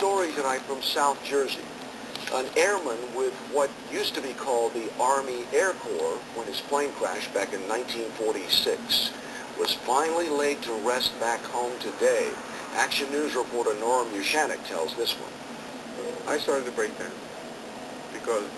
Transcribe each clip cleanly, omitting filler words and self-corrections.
story tonight from South Jersey. An airman with what used to be called the Army Air Corps when his plane crashed back in 1946 was finally laid to rest back home today. Action News reporter Nora Mushanek tells this one. I started to break down because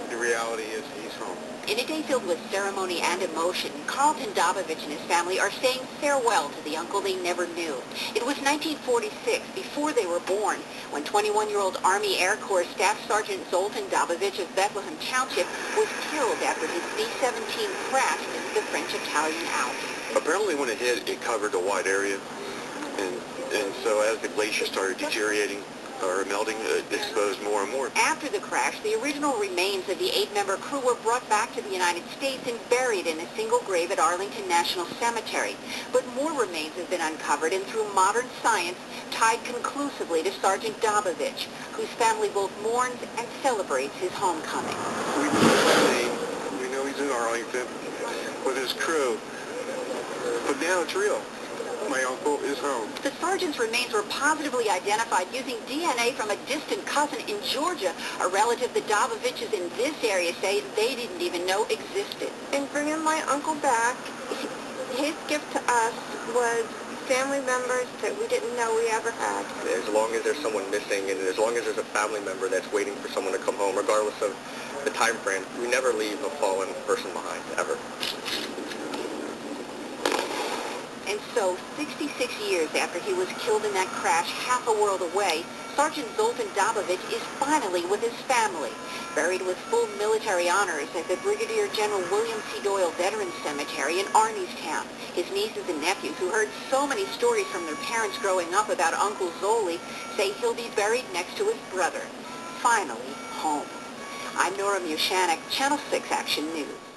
the reality is he's home. In a day filled with ceremony and emotion, Carlton Dobovich and his family are saying farewell to the uncle they never knew. It was 1946, before they were born, when 21-year-old Army Air Corps Staff Sergeant Zoltan Dobovich of Bethlehem Township was killed after his B-17 crashed into the French-Italian Alps. Apparently when it hit, it covered a wide area, and so as the glacier started deteriorating, or melting, exposed more and more. After the crash, the original remains of the 8-member crew were brought back to the United States and buried in a single grave at Arlington National Cemetery. But more remains have been uncovered and through modern science tied conclusively to Sergeant Dobovich, whose family both mourns and celebrates his homecoming. We know his name. We know he's in Arlington with his crew. But now it's real. My uncle is home. The sergeant's remains were positively identified using DNA from a distant cousin in Georgia, a relative the Doboviches in this area say they didn't even know existed. In bringing my uncle back, his gift to us was family members that we didn't know we ever had. As long as there's someone missing and as long as there's a family member that's waiting for someone to come home, regardless of the time frame, we never leave a fallen person behind, ever. And so, 66 years after he was killed in that crash half a world away, Sergeant Zoltan Dobovich is finally with his family, buried with full military honors at the Brigadier General William C. Doyle Veterans Cemetery in Arniestown. His nieces and nephews, who heard so many stories from their parents growing up about Uncle Zoli, say he'll be buried next to his brother. Finally, home. I'm Nora Mushanek, Channel 6 Action News.